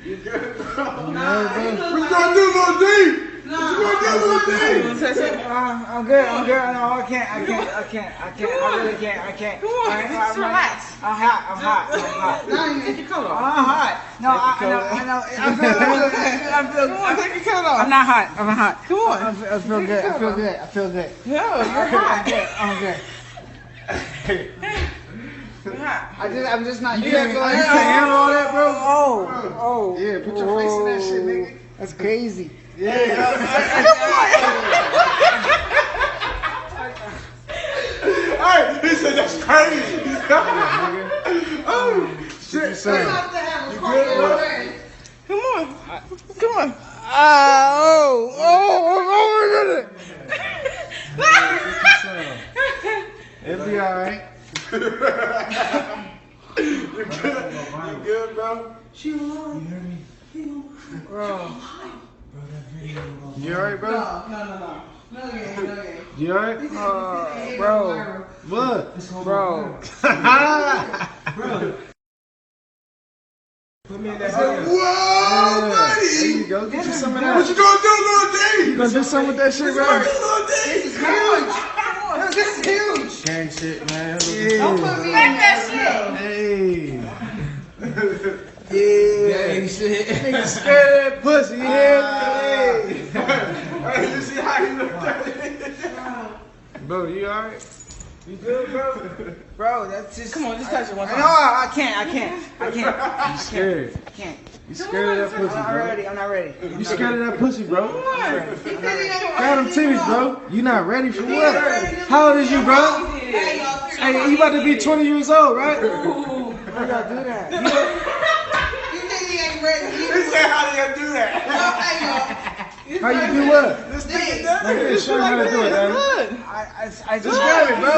You good, bro? Nah, what you gonna do, Lil D? What you gonna do, Lil D? I'm good. No, I can't. I really can't. I can't. Come on, just relax. I'm hot. Now you take your coat off. I'm hot. No, I know. I feel Come on, take your coat off. I'm not hot. I'm hot. Come on. I feel good. No, you're hot. I'm good. You're hot. I'm just not You used can't to handle all that, bro? Oh. Yeah, put your face in that shit, nigga. That's crazy. Yeah. Hey, he said that's crazy. Oh, shit. You good, bro? Come on. It'll be alright. You good, bro? You hear me? Bro. You alright, bro? No, You alright? Bro. What? Bro. Put me in that video. Whoa, buddy! There you go. Get you some of that. What you gonna do, Lil D? You gonna do something with that shit, bro? What you gonna do, Lil D? This is huge. Gang shit, man. don't put me in that shit. Hey. Gang shit. Nigga scared of that pussy, you hear me? Hey, you see how he looked at it? Bro, you alright? You good, bro? Bro, that's just. Come on, just touch it one No, time. I can't. You scared. I can't. You scared of that pussy, I'm not ready. You scared of that pussy, bro? Come on. Grab them titties, bro. You not ready for what? How old is you, bro? Hey, you about to be 20 years old, right? How y'all do that? You think he ain't ready? He said, how do you do that? How you do what? This nigga does it. Show me how to do it, man. I just Grab it, bro.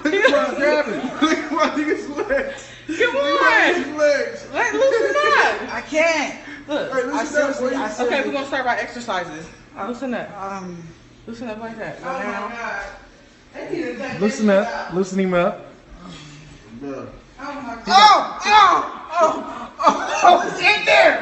Look at my grab it. Look at my nigga's legs. Come Look on. at his legs. Loosen up. I can't. Look. Hey, listen up, boy. Okay, we're gonna start by exercises. Loosen up. Loosen up like that. Oh my God. Loosen up. Loosen him up. Bro. Oh, it's in there.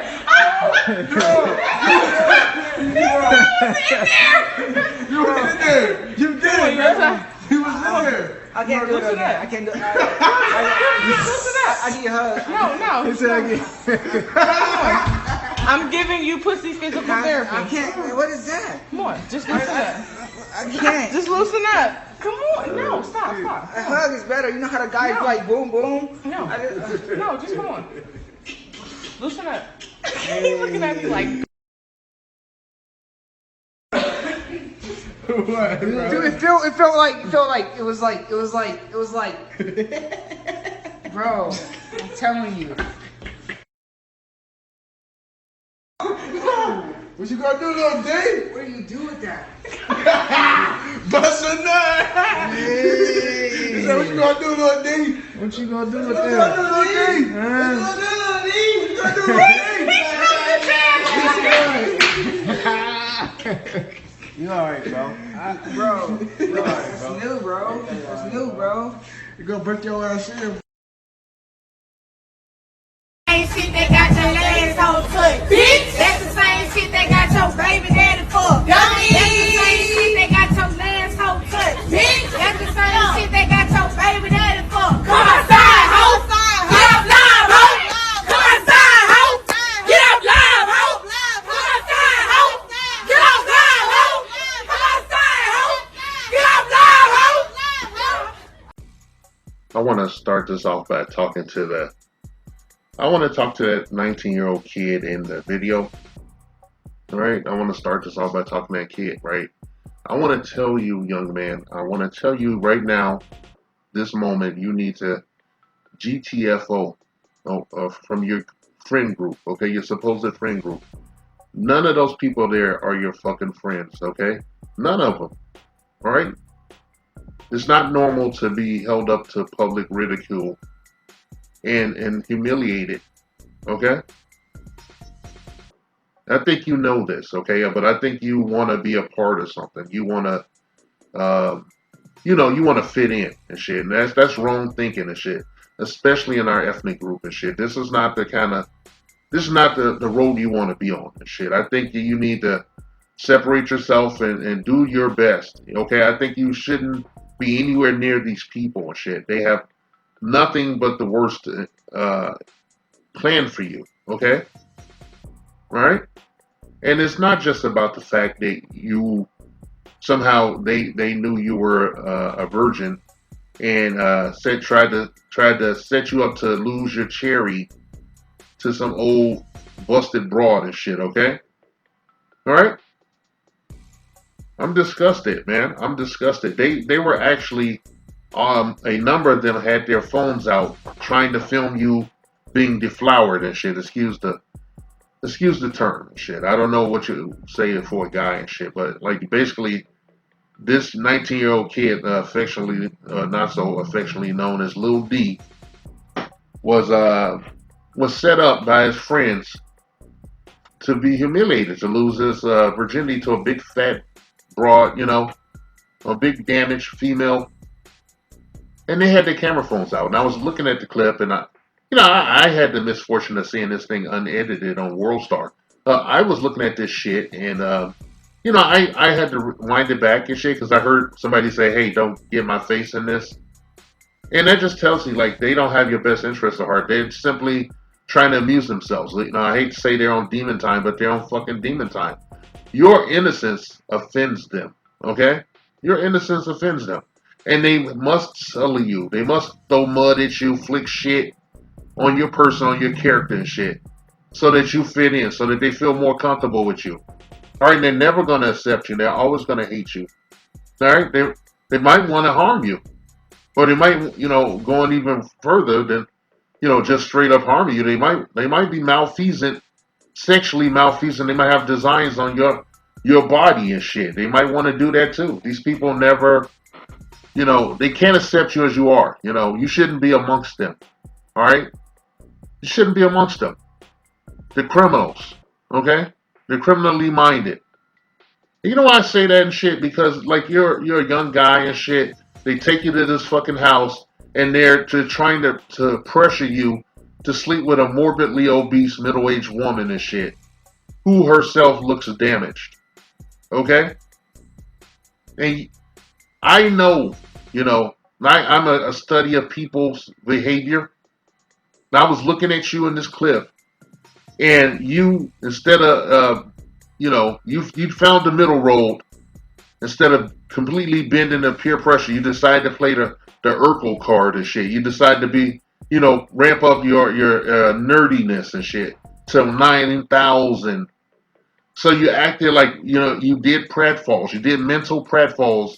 You was in there. You did it, man. You was in there. I can't do it again. I can't do it. Loosen up. I need a hug. No. He said again. I'm giving you pussy physical therapy. I can't. What is that? Come on, just loosen up. I can't. Just loosen up. Come on. No, stop. A hug is better. You know how the guys like boom, boom? No, just come on. Loosen up. He's looking at me like. What, bro? Dude, it felt like it was like bro, I'm telling you. What you gonna do, Lil D? What do you do with that? Bust a nut! Hey. He said, what you gonna do, Lil D? What you gonna do with that? What you gonna do, Lil D? What you gonna do, Lil D? You alright, bro. Bro, that's new, bro. That's new, bro. You gonna break your ass in. Same shit they got your legs on foot. Bitch, that's the same shit they got your baby daddy for. Dummy. That's the same shit they got your legs on foot. Bitch, that's the same shit they got your baby daddy for. Come outside, ho. Get up live, ho. Come outside, ho. Get up live, ho. Come outside, ho. Get up live, ho. Come outside, ho. Get up live, ho. I want to start this off by talking to I want to talk to that 19-year-old kid in the video, right? I want to start this off by talking to that kid, right? I want to tell you, young man, I want to tell you right now, this moment, you need to GTFO from your friend group, okay? Your supposed friend group. None of those people there are your fucking friends, okay? None of them, all right? It's not normal to be held up to public ridicule and humiliated, okay? I think you know this, okay? But I think you want to be a part of something. You want to, you want to fit in and shit. And that's wrong thinking and shit. especially in our ethnic group and shit. This is not the road you want to be on and shit. I think you need to separate yourself and do your best. Okay, I think you shouldn't be anywhere near these people and shit. They have nothing but the worst planned for you. Okay, right? And it's not just about the fact that you somehow they knew you were a virgin and tried to set you up to lose your cherry to some old busted broad and shit. Okay, all right. I'm disgusted, man. I'm disgusted. They were actually a number of them had their phones out trying to film you being deflowered and shit. Excuse the term and shit. I don't know what you say it for a guy and shit, but like basically this 19-year-old kid, affectionately not so affectionately known as Lil D, was set up by his friends to be humiliated, to lose his virginity to a big fat broad, a big damaged female, and they had their camera phones out. And I was looking at the clip, and I had the misfortune of seeing this thing unedited on WorldStar. I was looking at this shit, and I had to wind it back and shit because I heard somebody say, "Hey, don't get my face in this," and that just tells you like they don't have your best interest at heart. They're simply trying to amuse themselves. I hate to say they're on demon time, but they're on fucking demon time. Your innocence offends them, okay? Your innocence offends them. And they must sully you. They must throw mud at you, flick shit on your person, on your character and shit. So that you fit in, so that they feel more comfortable with you. Alright, they're never going to accept you. They're always going to hate you. Alright, they might want to harm you. Or they might, going even further than, just straight up harming you. They might be malfeasant, sexually malfeasant. They might have designs on your body and shit. They might want to do that too. These people never, they can't accept you as you are. You shouldn't be amongst them. All right, you shouldn't be amongst them. They're criminals. Okay, they're criminally minded. You know why I say that and shit? Because like you're a young guy and shit. They take you to this fucking house and they're trying to pressure you to sleep with a morbidly obese middle-aged woman and shit, who herself looks damaged. Okay? And I know, I'm a study of people's behavior. I was looking at you in this clip, and you, instead of, you found the middle road. Instead of completely bending the peer pressure, you decide to play the Urkel card and shit. You decide to be, ramp up your nerdiness and shit to 9,000. So you acted like, you did pratfalls. You did mental pratfalls,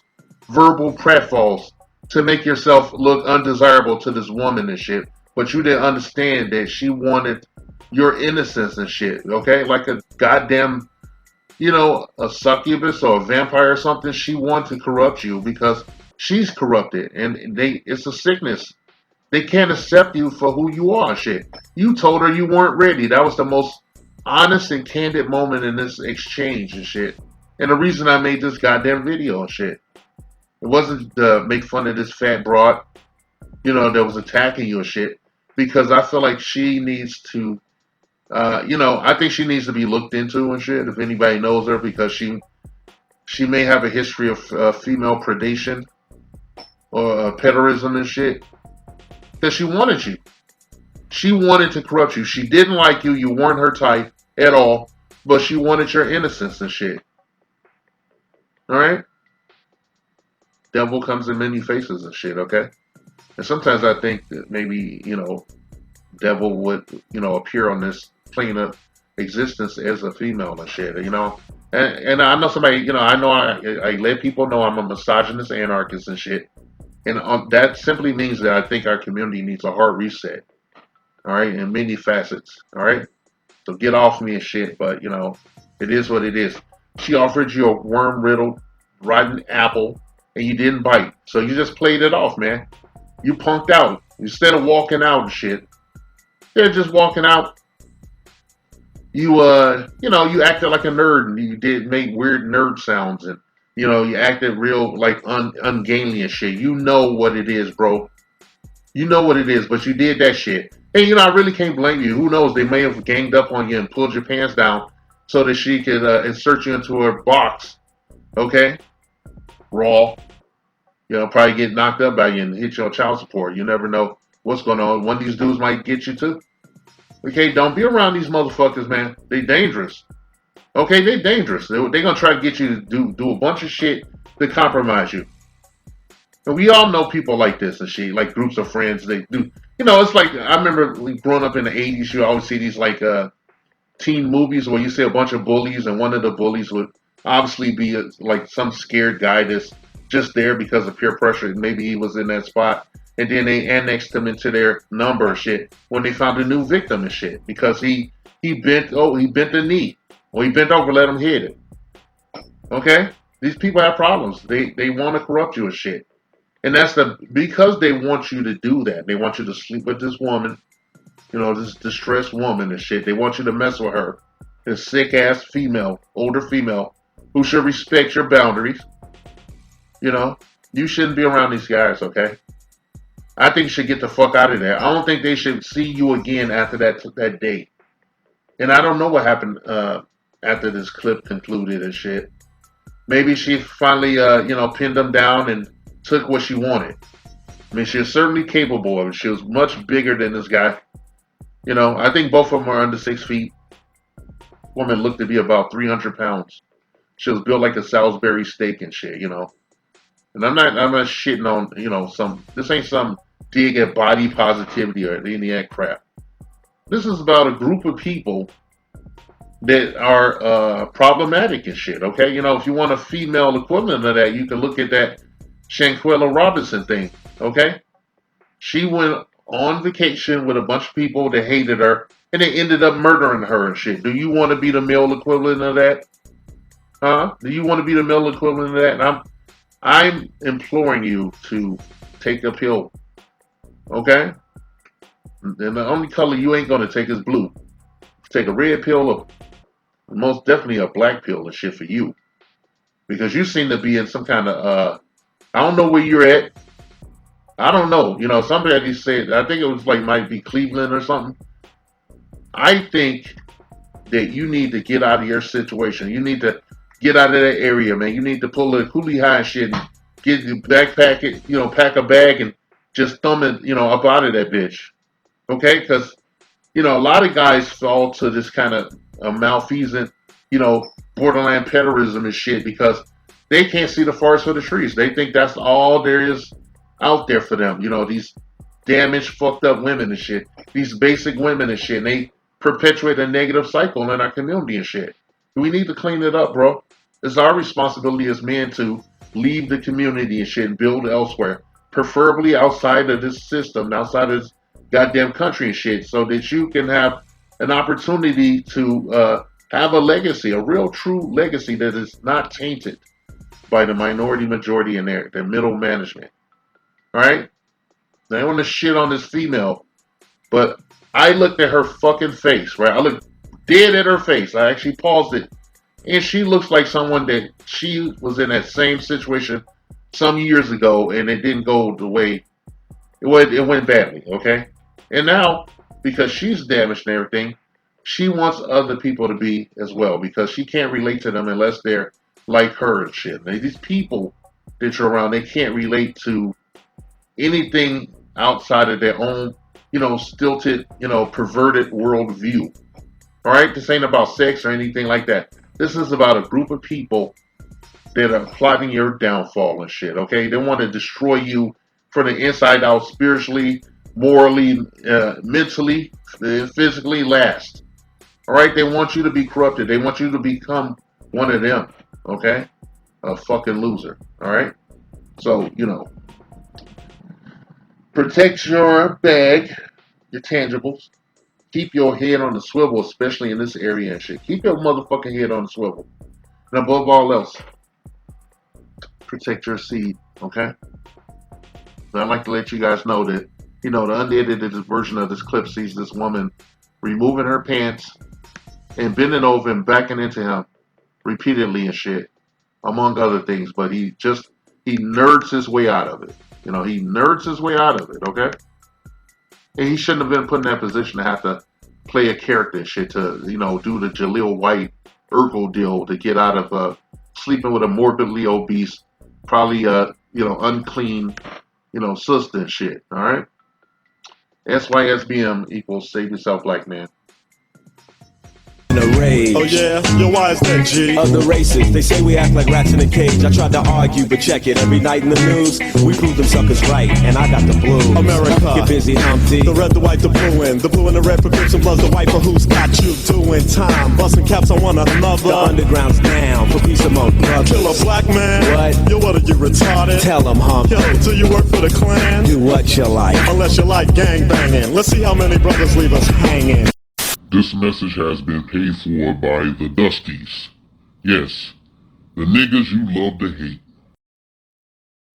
verbal pratfalls to make yourself look undesirable to this woman and shit. But you didn't understand that she wanted your innocence and shit, okay? Like a goddamn, a succubus or a vampire or something. She wants to corrupt you because she's corrupted. And it's a sickness. They can't accept you for who you are, shit. You told her you weren't ready. That was the most honest and candid moment in this exchange and shit. And the reason I made this goddamn video and shit. It wasn't to make fun of this fat broad, that was attacking you and shit. Because I feel like she needs to, I think she needs to be looked into and shit. If anybody knows her, because she may have a history of female predation or pederism and shit. Because she wanted you. She wanted to corrupt you. She didn't like you. You weren't her type at all. But she wanted your innocence and shit. Alright? Devil comes in many faces and shit, okay? And sometimes I think that maybe, devil would, appear on this plane of existence as a female and shit, And I know somebody, I let people know I'm a misogynist anarchist and shit. And that simply means that I think our community needs a hard reset. All right, in many facets. All right, so get off me and shit. But it is what it is. She offered you a worm-riddled, rotten apple, and you didn't bite. So you just played it off, man. You punked out instead of walking out and shit. They're just walking out. You you acted like a nerd and you did make weird nerd sounds and you acted real like ungainly and shit. You know what it is, bro. You know what it is, but you did that shit. And you know, I really can't blame you. Who knows? They may have ganged up on you and pulled your pants down so that she could insert you into her box. Okay, raw. You know, probably get knocked up by you and hit you on child support. You never know what's going on. One of these dudes might get you too. Okay, don't be around these motherfuckers, man. They dangerous. Okay, they dangerous. They gonna try to get you to do a bunch of shit to compromise you. And we all know people like this and shit, like groups of friends. They do, you know. It's like I remember growing up in the '80s. You always see these like teen movies where you see a bunch of bullies, and one of the bullies would obviously be like some scared guy that's just there because of peer pressure. Maybe he was in that spot, and then they annexed him into their number and shit when they found a new victim and shit because he bent the knee or he bent over, let him hit it. Okay, these people have problems. They want to corrupt you and shit. And that's because they want you to do that. They want you to sleep with this woman, you know, this distressed woman and shit. They want you to mess with her. This sick ass female, older female, who should respect your boundaries. You know, you shouldn't be around these guys, okay? I think you should get the fuck out of there. I don't think they should see you again after that date. And I don't know what happened after this clip concluded and shit. Maybe she finally, you know, pinned them down and took what she wanted. I mean, she was certainly capable of it. She was much bigger than this guy. You know, I think both of them are under 6 feet. Woman looked to be about 300 pounds. She was built like a Salisbury steak and shit, you know. And I'm not shitting on, you know, this ain't some dig at body positivity or any of that crap. This is about a group of people that are problematic and shit, okay? You know, if you want a female equivalent of that, you can look at that Shanquella Robinson thing, okay? She went on vacation with a bunch of people that hated her, and they ended up murdering her and shit. Do you want to be the male equivalent of that? Huh? Do you want to be the male equivalent of that? And I'm imploring you to take a pill, okay? And the only color you ain't gonna take is blue. Take a red pill or most definitely a black pill and shit for you, because you seem to be in some kind of I don't know where you're at. I don't know. You know, somebody said, I think it was like might be Cleveland or something. I think that you need to get out of your situation. You need to get out of that area, man. You need to pull a coolie high and shit and get your backpack it, you know, pack a bag and just thumb it, you know, up out of that bitch. Okay? Because, you know, a lot of guys fall to this kind of malfeasant, you know, borderline pederatism and shit because they can't see the forest for the trees. They think that's all there is out there for them. You know, these damaged, fucked up women and shit. These basic women and shit. And they perpetuate a negative cycle in our community and shit. We need to clean it up, bro. It's our responsibility as men to leave the community and shit and build elsewhere. Preferably outside of this system, outside of this goddamn country and shit, so that you can have an opportunity to have a legacy, a real true legacy that is not tainted by the minority majority in their middle management. All right? They don't want to shit on this female, but I looked at her fucking face, right? I looked dead at her face. I actually paused it. And she looks like someone that she was in that same situation some years ago, and it didn't go the way it went badly, okay? And now, because she's damaged and everything, she wants other people to be as well, because she can't relate to them unless they're like her and shit. Now, these people that you're around, they can't relate to anything outside of their own, you know, stilted, you know, perverted worldview. All right? This ain't about sex or anything like that. This is about a group of people that are plotting your downfall and shit, okay? They want to destroy you from the inside out, spiritually, morally, mentally, physically, last. All right? They want you to be corrupted. They want you to become one of them, okay? A fucking loser, all right? So, you know, protect your bag, your tangibles. Keep your head on the swivel, especially in this area and shit. Keep your motherfucking head on the swivel. And above all else, protect your seed, okay? So I'd like to let you guys know that, you know, the unedited version of this clip sees this woman removing her pants and bending over and backing into him repeatedly and shit, among other things. But he nerds his way out of it. You know, he nerds his way out of it, okay? And he shouldn't have been put in that position to have to play a character and shit to, you know, do the Jaleel White Urkel deal to get out of sleeping with a morbidly obese, probably you know, unclean, you know, sister and shit. All right. SYSBM equals save yourself, black man. A rage. Oh yeah? Yo, why is that, G? Other races, they say we act like rats in a cage. I tried to argue, but check it. Every night in the news, we prove them suckers right, and I got the blues. America. Get busy, Humpty. The red, the white, the blue and the red prescription bloods the white for who's got you doing time. Busting caps on one another. The underground's down for peace among brothers. Kill a black man. What? Yo, what are you retarded? Tell them, Humpty. Yo, do you work for the Klan? Do what you like. Unless you like gang banging. Let's see how many brothers leave us hanging. This message has been paid for by the Dusties. Yes, the niggas you love to hate.